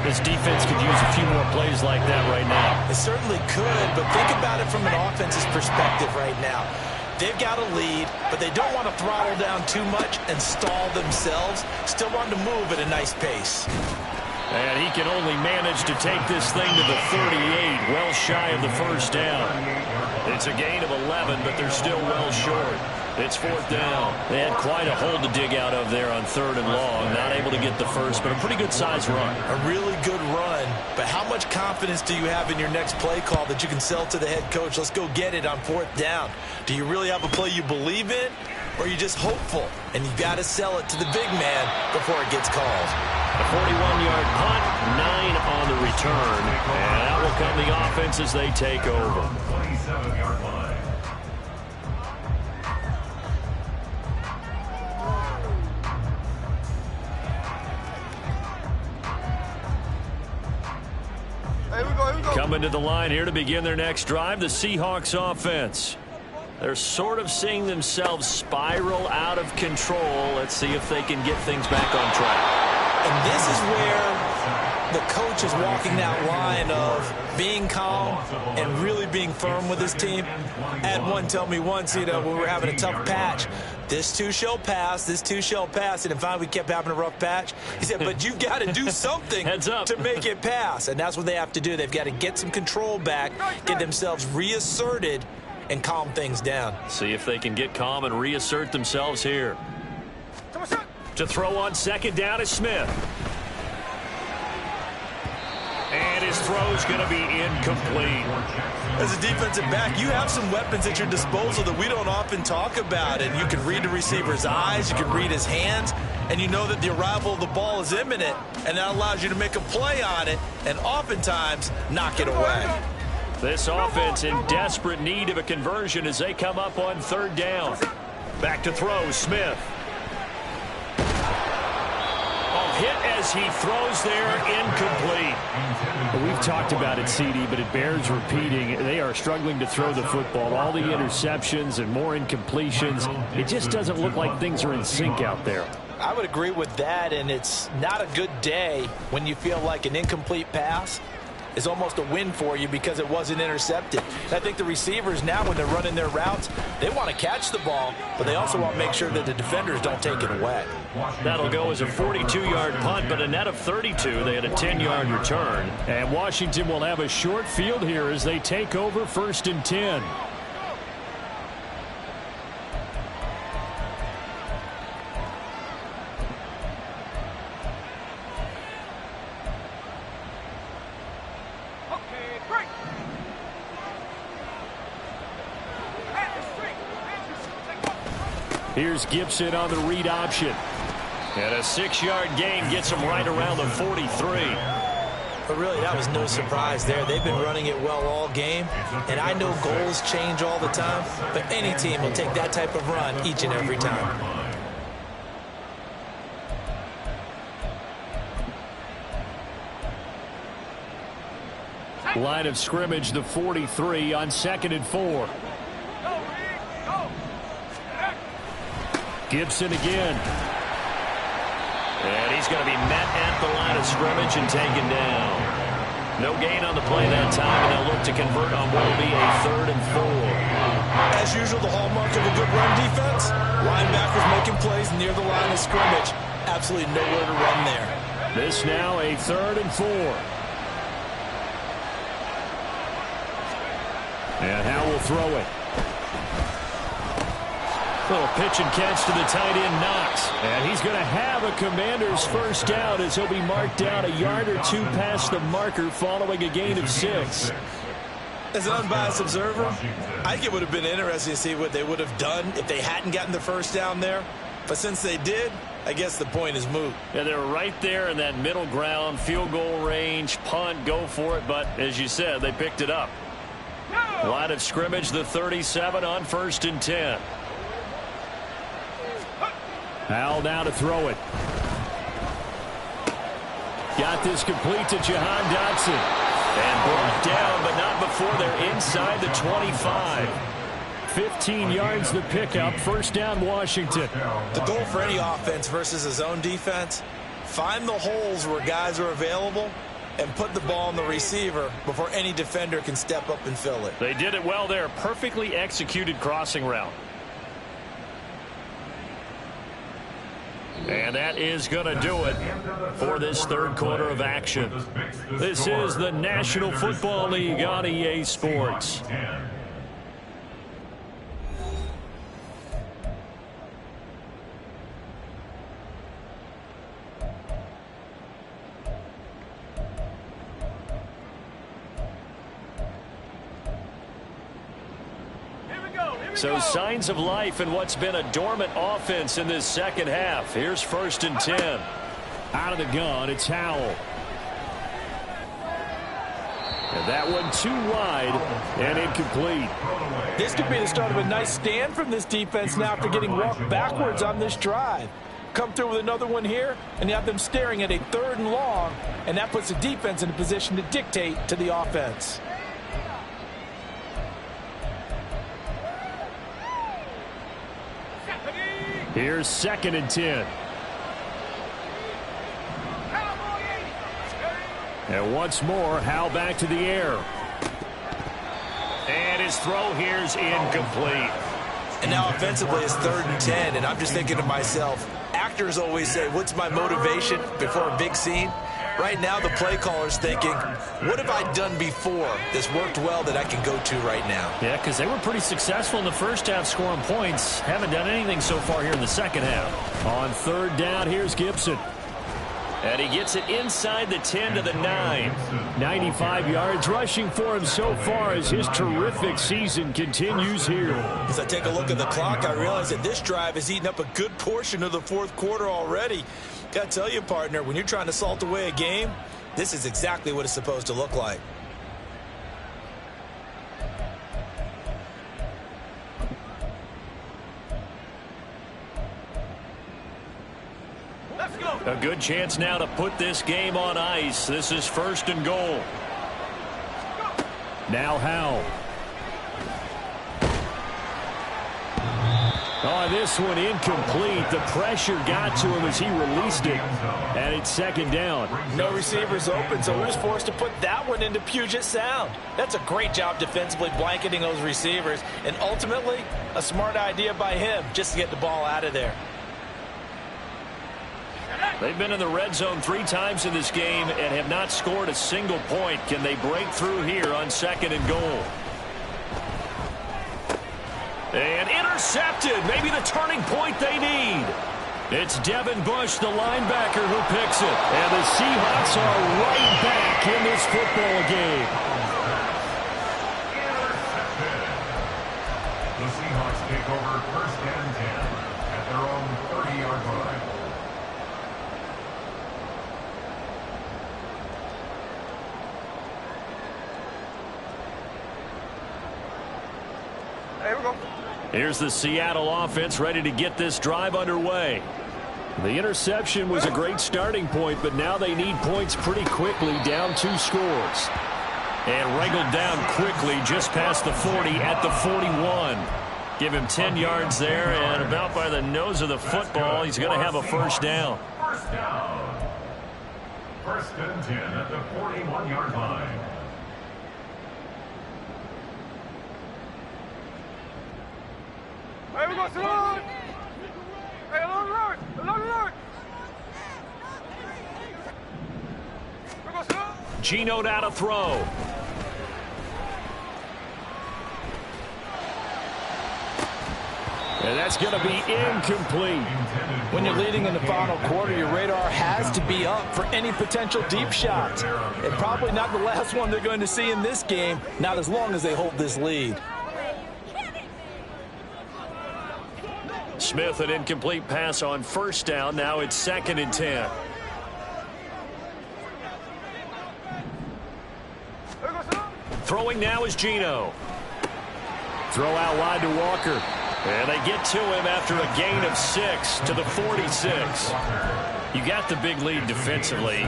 This defense could use a few more plays like that right now. It certainly could, but think about it from an offense's perspective right now. They've got a lead, but they don't want to throttle down too much and stall themselves. Still want to move at a nice pace. And he can only manage to take this thing to the 38, well shy of the 1st down. It's a gain of 11, but they're still well short. It's 4th down. They had quite a hole to dig out of there on 3rd and long. Not able to get the first, but a pretty good-sized run. A really good run, but how much confidence do you have in your next play call that you can sell to the head coach? Let's go get it on 4th down. Do you really have a play you believe in, or are you just hopeful? And you've got to sell it to the big man before it gets called. A 41-yard punt, 9 on the return, and out will come the offense as they take over. 27-yard line. Here we go. Coming to the line here to begin their next drive, the Seahawks offense. They're sort of seeing themselves spiral out of control. Let's see if they can get things back on track. And this is where the coach is walking that line of being calm and really being firm with his team. I had one tell me once, when we were having a tough patch, this too shall pass, this too shall pass. And finally we kept having a rough patch. He said, but you've got to do something to make it pass. And that's what they have to do. They've got to get some control back, get themselves reasserted, and calm things down. See if they can get calm and reassert themselves here. To throw on 2nd down is Smith. And his throw's going to be incomplete. As a defensive back, you have some weapons at your disposal that we don't often talk about. And you can read the receiver's eyes, you can read his hands, and you know that the arrival of the ball is imminent, and that allows you to make a play on it and oftentimes knock it away. This offense in desperate need of a conversion as they come up on 3rd down. Back to throw, Smith. Hit as he throws there, incomplete. Well, we've talked about it, CD, but it bears repeating. They are struggling to throw the football. All the interceptions and more incompletions. It just doesn't look like things are in sync out there. I would agree with that, and it's not a good day when you feel like an incomplete pass is almost a win for you because it wasn't intercepted. And I think the receivers now, when they're running their routes, they want to catch the ball, but they also want to make sure that the defenders don't take it away. That'll go as a 42-yard punt, but a net of 32. They had a 10-yard return. And Washington will have a short field here as they take over 1st and 10. Here's Gibson on the read option. And a 6-yard gain gets him right around the 43. But really, that was no surprise there. They've been running it well all game. And I know goals change all the time, but any team will take that type of run each and every time. Line of scrimmage, the 43 on 2nd and 4. Gibson again. And he's going to be met at the line of scrimmage and taken down. No gain on the play that time, and they'll look to convert on what will be a 3rd and 4. As usual, the hallmark of a good run defense, linebackers making plays near the line of scrimmage. Absolutely nowhere to run there. This now a 3rd and 4. And Howe will throw it. Little pitch and catch to the tight end, Knox. And he's going to have a Commander's first down as he'll be marked down a yard or two past the marker following a gain of 6. As an unbiased observer, I think it would have been interesting to see what they would have done if they hadn't gotten the first down there. But since they did, I guess the point is moot. Yeah, they're right there in that middle ground, field goal range, punt, go for it. But as you said, they picked it up. Line of scrimmage, the 37 on 1st and 10. Howell now to throw it. Got this complete to Jahan Dotson. And brought down, but not before they're inside the 25. 15 yards the pickup. First down, Washington. The goal for any offense versus a zone defense, find the holes where guys are available and put the ball on the receiver before any defender can step up and fill it. They did it well there. Perfectly executed crossing route. And that is going to do it for this 3rd quarter of action. This is the National Football League on EA Sports. So signs of life in what's been a dormant offense in this second half. Here's 1st and 10. Out of the gun, it's Howell. And that one too wide and incomplete. This could be the start of a nice stand from this defense now after getting walked backwards on this drive. Come through with another one here, and you have them staring at a 3rd and long, and that puts the defense in a position to dictate to the offense. Here's 2nd and 10. And once more, Howell back to the air. And his throw here's incomplete. And now offensively it's 3rd and 10, and I'm just thinking to myself, actors always say, what's my motivation before a big scene? Right now the play caller's thinking, what have I done before that's worked well that I can go to right now? Yeah, because they were pretty successful in the first half scoring points. Haven't done anything so far here in the second half. On 3rd down, here's Gibson. And he gets it inside the 10 to the 9. 95 yards rushing for him so far as his terrific season continues here. As I take a look at the clock, I realize that this drive has eaten up a good portion of the 4th quarter already. Got to tell you, partner, when you're trying to salt away a game, this is exactly what it's supposed to look like. A good chance now to put this game on ice. This is 1st and goal. Now Howell. Oh, this one incomplete. The pressure got to him as he released it. And it's 2nd down. No receivers open, so he was forced to put that one into Puget Sound. That's a great job defensively blanketing those receivers. And ultimately, a smart idea by him just to get the ball out of there. They've been in the red zone 3 times in this game and have not scored a single point. Can they break through here on 2nd and goal? And intercepted. Maybe the turning point they need. It's Devin Bush, the linebacker, who picks it. And the Seahawks are right back in this football game. The Seahawks take over 1st and 10 at their own 30-yard line. Here we go. Here's the Seattle offense ready to get this drive underway. The interception was a great starting point, but now they need points pretty quickly, down 2 scores. And wrangled down quickly just past the 40 at the 41. Give him 10 yards there, and about by the nose of the football, he's going to have a 1st down. 1st down. 1st and 10 at the 41-yard line. Here we go, Salon. Hey, along the road. Along the road. Here we go, Salon. Geno now to throw. And that's going to be incomplete. When you're leading in the final quarter, your radar has to be up for any potential deep shots. And probably not the last one they're going to see in this game, not as long as they hold this lead. Smith, an incomplete pass on 1st down. Now it's 2nd and 10. Throwing now is Geno. Throw out wide to Walker. And they get to him after a gain of 6 to the 46. You got the big lead defensively.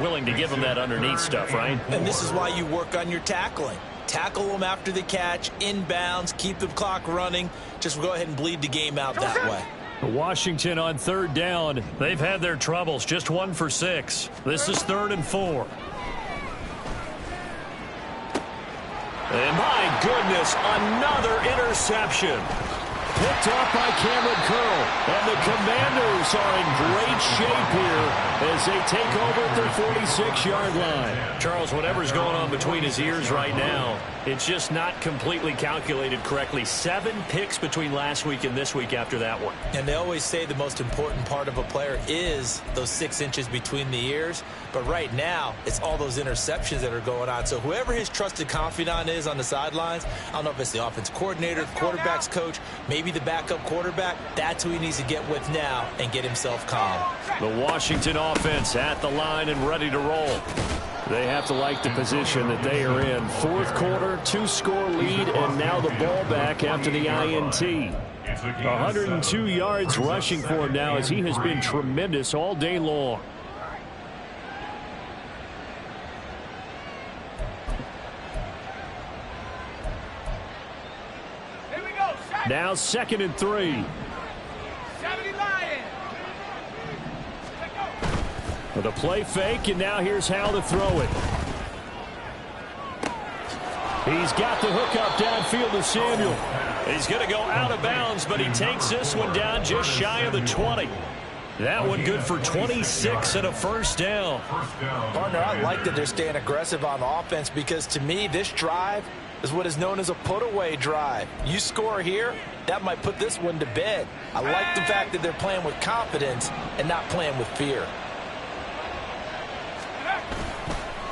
Willing to give him that underneath stuff, right? And this is why you work on your tackling. Tackle them after the catch, inbounds, keep the clock running. Just go ahead and bleed the game out that way. Washington on 3rd down. They've had their troubles, just 1 for 6. This is 3rd and 4. And my goodness, another interception. Picked off by Cameron Curl. And the Commanders are in great shape here as they take over at their 46-yard line. Charles, whatever's going on between his ears right now, it's just not completely calculated correctly. 7 picks between last week and this week after that one. And they always say the most important part of a player is those 6 inches between the ears. But right now, it's all those interceptions that are going on. So whoever his trusted confidant is on the sidelines, I don't know if it's the offense coordinator, quarterback's coach, maybe the backup quarterback, that's who he needs to get with now and get himself calm. The Washington offense at the line and ready to roll. They have to like the position that they are in. Fourth quarter, 2-score lead, and now the ball back after the INT. 102 yards rushing for him now as he has been tremendous all day long. Now 2nd and 3. With a play fake, and now here's how to throw it. He's got the hook up downfield to Samuel. He's going to go out of bounds, but he takes this one down just shy of the 20. That one good for 26 and a first down. Partner, I like that they're staying aggressive on offense because to me, this drive is what is known as a put-away drive. You score here, that might put this one to bed. I like the fact that they're playing with confidence and not playing with fear.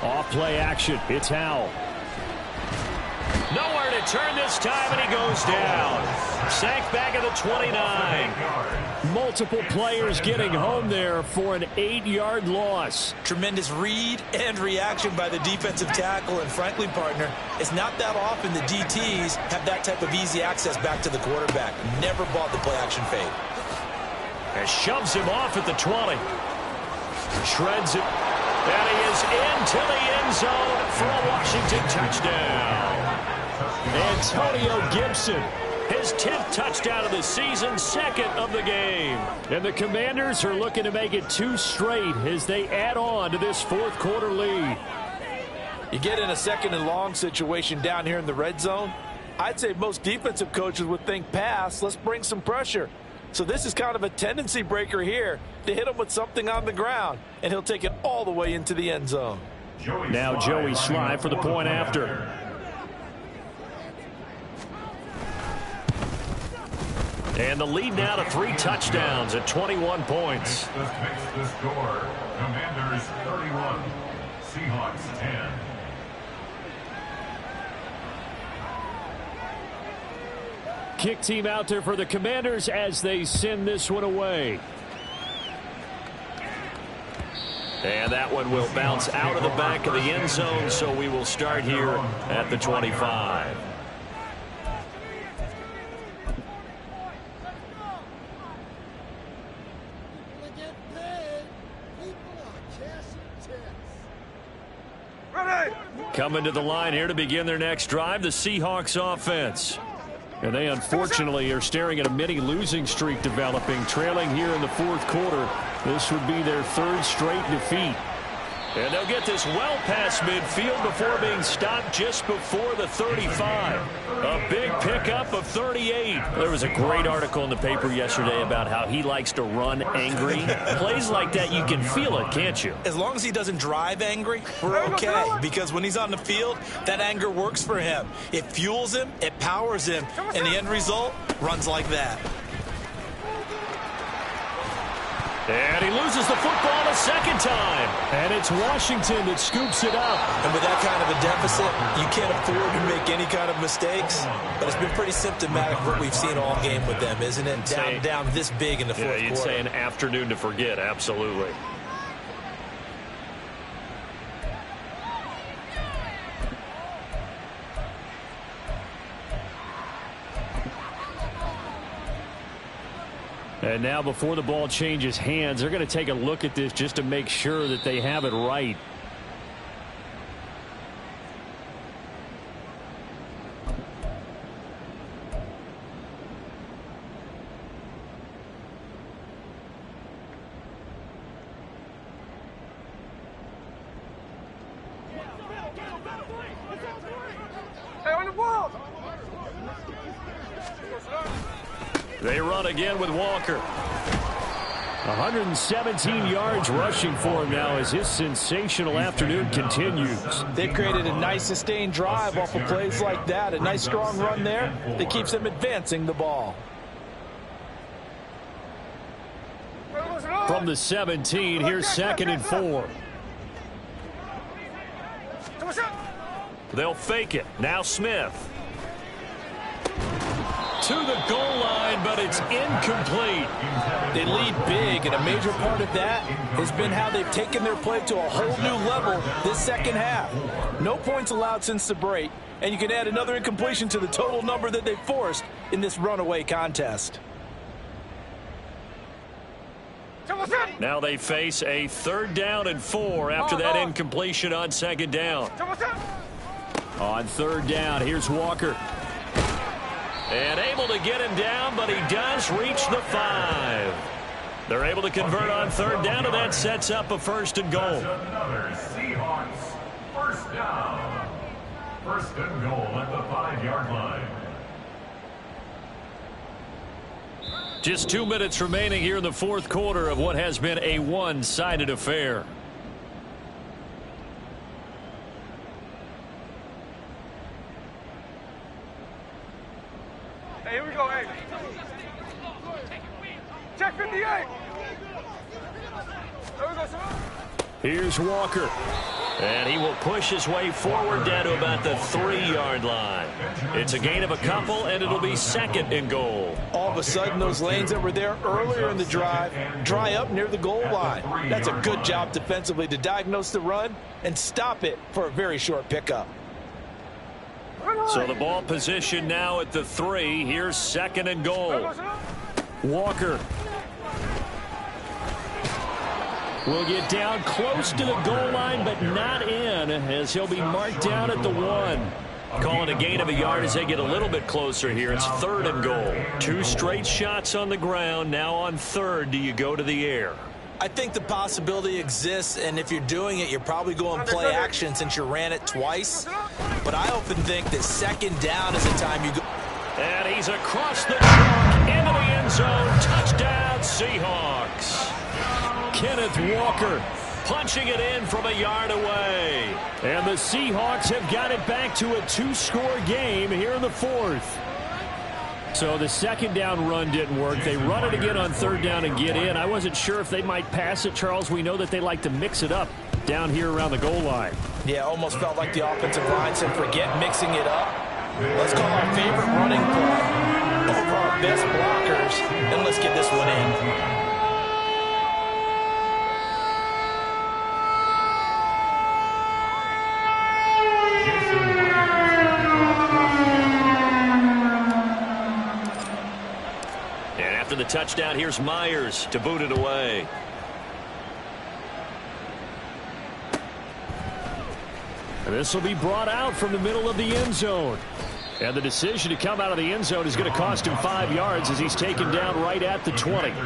Off play action. It's Howell. Nowhere to turn this time, and he goes down. Sacked back at the 29. Multiple players getting home there for an 8-yard loss. Tremendous read and reaction by the defensive tackle, and frankly, partner, it's not that often the DTs have that type of easy access back to the quarterback. Never bought the play action fade. And shoves him off at the 20. Shreds it. And he is into the end zone for a Washington touchdown. Antonio Gibson. His 10th touchdown of the season, 2nd of the game. And the Commanders are looking to make it 2 straight as they add on to this fourth quarter lead. You get in a 2nd and long situation down here in the red zone, I'd say most defensive coaches would think pass, let's bring some pressure. So this is kind of a tendency breaker here to hit him with something on the ground, and he'll take it all the way into the end zone. Now Joey Sly for the point after. And the lead now to 3 touchdowns at 21 points. Makes the score. Commanders 31, Seahawks 10. Kick team out there for the Commanders as they send this one away. And that one will bounce out of the back of the end zone, so we will start here at the 25. Coming to the line here to begin their next drive, the Seahawks offense. And they unfortunately are staring at a mini losing streak developing, trailing here in the fourth quarter. This would be their 3rd straight defeat. And they'll get this well past midfield before being stopped just before the 35. A big pickup of 38. There was a great article in the paper yesterday about how he likes to run angry. Plays like that, you can feel it, can't you? As long as he doesn't drive angry, we're okay. Because when he's on the field, that anger works for him. It fuels him, it powers him, and the end result runs like that. And he loses the football a 2nd time. And it's Washington that scoops it up. And with that kind of a deficit, you can't afford to make any kind of mistakes. But it's been pretty symptomatic of what we've seen all game with them, isn't it? Down this big in the fourth quarter. You'd say an afternoon to forget, absolutely. And now before the ball changes hands, they're going to take a look at this just to make sure that they have it right. Hey, on the ball! They run again with Walker. 117 yards rushing for him now as his sensational afternoon continues. They've created a nice sustained drive off of plays like that. A nice strong run there that keeps them advancing the ball. From the 17, here's 2nd and 4. They'll fake it. Now Smith. To the goal line, but it's incomplete. They lead big, and a major part of that has been how they've taken their play to a whole new level this second half. No points allowed since the break, and you can add another incompletion to the total number that they've forced in this runaway contest. Now they face a 3rd down and 4 after that incompletion on 2nd down. On 3rd down, here's Walker. And able to get him down, but he does reach the 5. They're able to convert on 3rd down, and that sets up a 1st and goal. Another Seahawks 1st down. 1st and goal at the 5-yard line. Just 2 minutes remaining here in the 4th quarter of what has been a one-sided affair. Hey, here we go, hey. Check 58. There we go, sir. Here's Walker. And he will push his way forward down to about the 3-yard line. It's a gain of a couple, and it'll be 2nd and goal. All of a sudden, those lanes that were there earlier in the drive dry up near the goal line. That's a good job defensively to diagnose the run and stop it for a very short pickup. So the ball position now at the 3. Here's 2nd and goal. Walker will get down close to the goal line, but not in, as he'll be marked down at the 1. Calling a gain of a yard as they get a little bit closer here. It's 3rd and goal. 2 straight shots on the ground. Now on 3rd, do you go to the air? I think the possibility exists, and if you're doing it, you're probably going play action since you ran it twice. But I often think that 2nd down is the time you go. And he's across the chalk into the end zone. Touchdown, Seahawks. Kenneth Walker punching it in from a yard away. And the Seahawks have got it back to a 2-score game here in the 4th. So the 2nd down run didn't work. They run it again on 3rd down and get in. I wasn't sure if they might pass it, Charles. We know that they like to mix it up down here around the goal line. Yeah, almost felt like the offensive line said, forget mixing it up. Let's call our favorite running play over our best blockers, and let's get this one in. After the touchdown, here's Myers to boot it away. And this will be brought out from the middle of the end zone. And the decision to come out of the end zone is going to cost him 5 yards as he's taken down right at the 20. Kick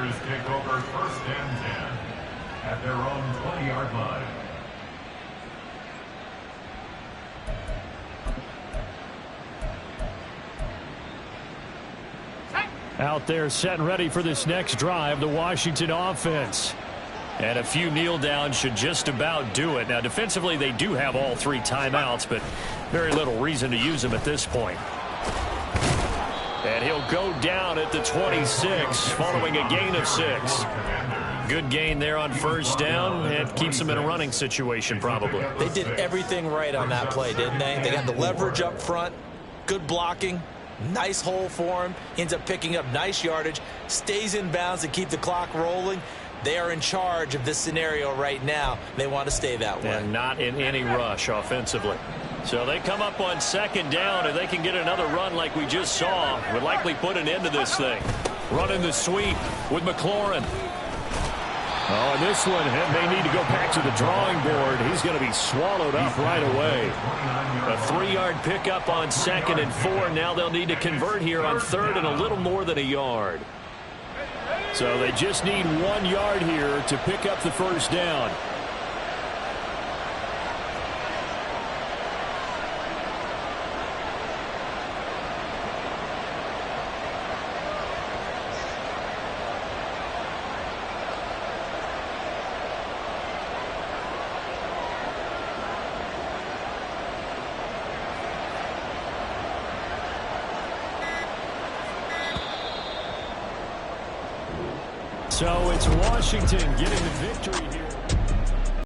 over 1st and 10 at their own 20-yard line. Out there set and ready for this next drive, the Washington offense. And a few kneel downs should just about do it. Now, defensively, they do have all 3 timeouts, but very little reason to use them at this point. And he'll go down at the 26 following a gain of 6. Good gain there on 1st down. It keeps them in a running situation, probably. They did everything right on that play, didn't they? They got the leverage up front, good blocking, nice hole for him, ends up picking up nice yardage, stays in bounds to keep the clock rolling. They are in charge of this scenario right now. They want to stay that way. And not in any rush offensively. So they come up on 2nd down, and they can get another run like we just saw. Would likely put an end to this thing. Running the sweep with McLaurin. Oh, and this one may need to go back to the drawing board. He's going to be swallowed up right away. A 3-yard pickup on 2nd and 4. Now they'll need to convert here on 3rd and a little more than a yard. So they just need 1 yard here to pick up the 1st down. So it's Washington getting the victory here.